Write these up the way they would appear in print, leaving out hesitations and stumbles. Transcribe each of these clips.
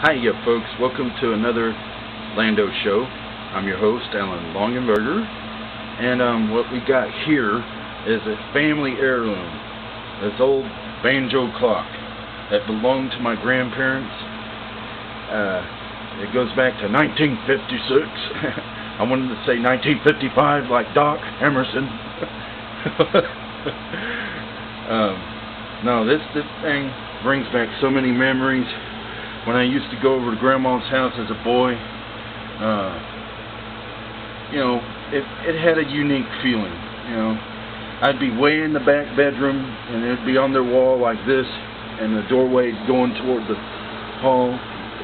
Hiya folks, welcome to another Landaux Show. I'm your host, Alan Longenberger, and what we got here is a family heirloom. This old Banjo clock that belonged to my grandparents. It goes back to 1956. I wanted to say 1955 like Doc Emerson. No, this thing brings back so many memories. When I used to go over to Grandma's house as a boy, it had a unique feeling. I'd be way in the back bedroom, and it'd be on their wall like this, and the doorway going toward the hall,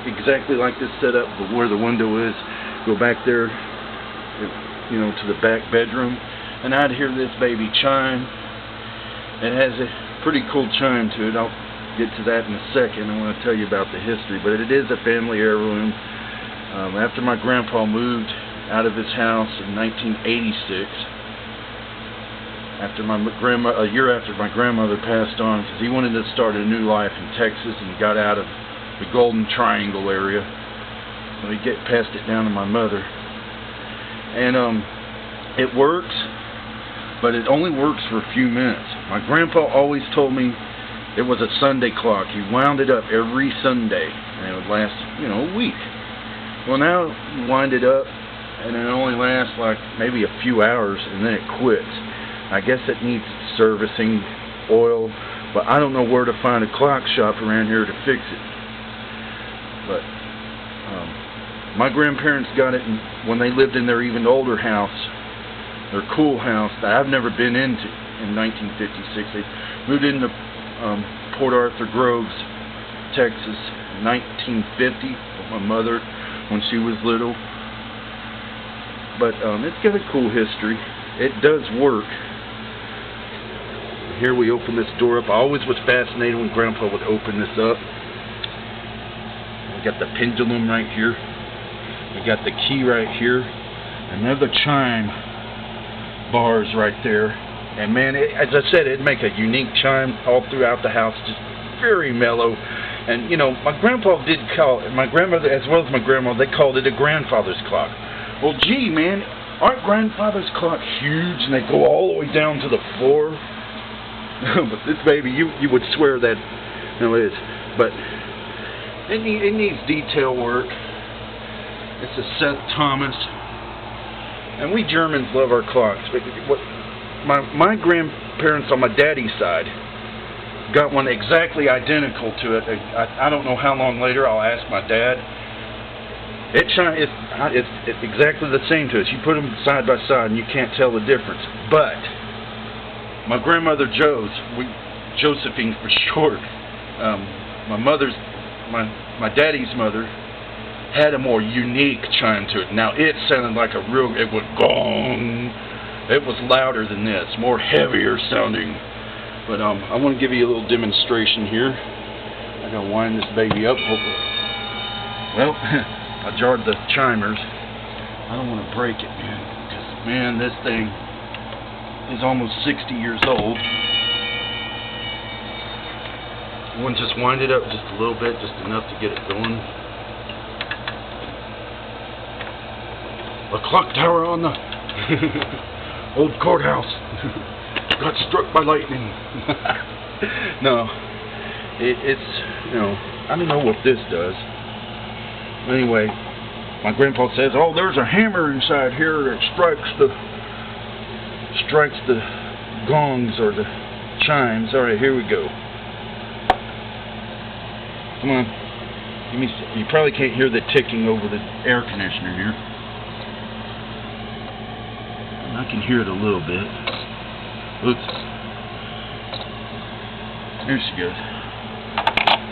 exactly like this setup, but where the window is, go back there, to the back bedroom, and I'd hear this baby chime. It has a pretty cool chime to it. I'll get to that in a second. I want to tell you about the history, but it is a family heirloom. After my grandpa moved out of his house in 1986, a year after my grandmother passed on, because he wanted to start a new life in Texas and got out of the Golden Triangle area, so he passed it down to my mother, and it works, but it only works for a few minutes. My grandpa always told me it was a Sunday clock. He wound it up every Sunday, and it would last, a week. Well, now you wind it up, and it only lasts like maybe a few hours, and then it quits. I guess it needs servicing, oil, but I don't know where to find a clock shop around here to fix it. But my grandparents got it when they lived in their even older house, their cool house that I've never been into in 1956. They moved into Port Arthur Groves, Texas, 1950, with my mother when she was little. But it's got a cool history. It does work. Here we open this door up. I always was fascinated when Grandpa would open this up. We got the pendulum right here. We got the key right here. And there are the chime bars right there. And man, as I said, it'd make a unique chime all throughout the house, just very mellow. And my grandpa did call it, my grandmother as well as my grandma, they called it a grandfather's clock. Well, gee, man, aren't grandfather's clocks huge, and they go all the way down to the floor? But this baby, you would swear that it is. But it needs detail work. It's a Seth Thomas, and we Germans love our clocks. My grandparents on my daddy's side got one exactly identical to it. I don't know how long later. I'll ask my dad. It's exactly the same to us. You put them side by side and you can't tell the difference. But my grandmother Josephine for short, my daddy's mother had a more unique chime to it. Now it sounded like it would gong. It was louder than this, more heavier sounding. But I want to give you a little demonstration here. I gotta wind this baby up. Well, I jarred the chimers. I don't want to break it, man, because man, this thing is almost 60 years old. I want to just wind it up just a little bit, just enough to get it going. A clock tower on the old courthouse got struck by lightning. No, it's I don't know what this does. Anyway, my grandpa says, "Oh, there's a hammer inside here that strikes the gongs or the chimes." All right, here we go. Come on, you probably can't hear the ticking over the air conditioner here. I can hear it a little bit. Oops. There she goes.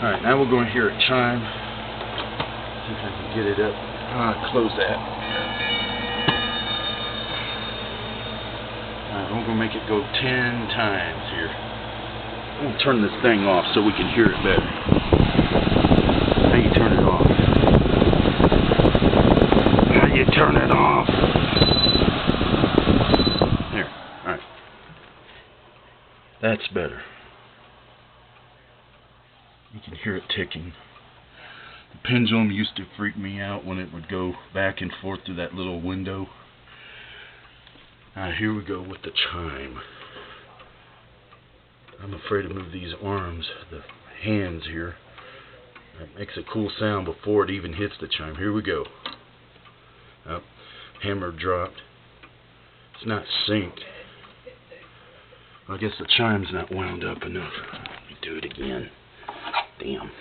Alright, now we're going to hear it chime. See if I can get it up. Close that. Alright, we're going to make it go 10 times here. I'm going to turn this thing off so we can hear it better. How you turn it off? How you turn it off? That's better. You can hear it ticking. The pendulum used to freak me out when it would go back and forth through that little window. Here we go with the chime. I'm afraid to move these arms, the hands here. That makes a cool sound before it even hits the chime. Here we go. Up, hammer dropped. It's not synced. I guess the chime's not wound up enough. Let me do it again. Damn.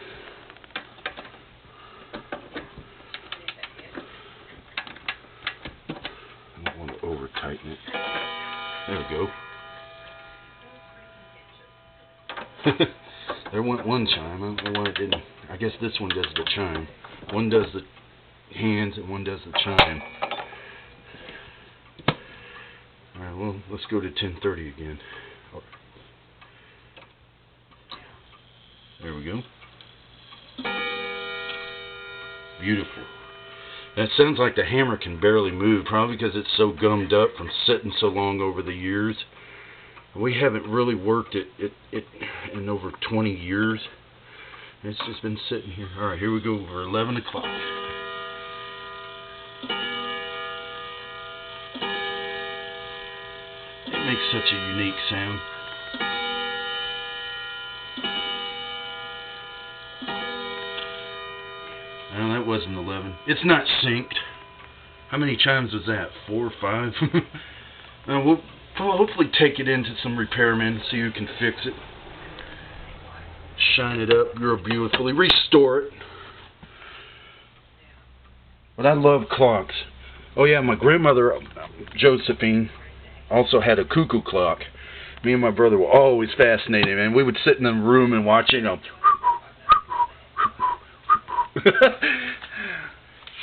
I don't want to over tighten it. There we go. There went one chime. I don't know why it didn't. I guess this one does the chime. One does the hands and one does the chime. Alright, well, let's go to 10:30 again. There we go. Beautiful. That sounds like the hammer can barely move, probably because it's so gummed up from sitting so long over the years. We haven't really worked it in over 20 years. It's just been sitting here. Alright, here we go over 11 o'clock. It makes such a unique sound. No, that wasn't 11. It's not synced. How many chimes was that? 4 or 5? We'll hopefully take it into some repairmen and see who can fix it. Shine it up real beautifully. Restore it. But I love clocks. Oh yeah, my grandmother, Josephine, also had a cuckoo clock. Me and my brother were always fascinated, and we would sit in the room and watch it, you know.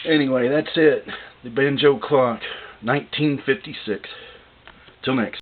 Anyway, that's it. The Banjo clock, 1956. Till next.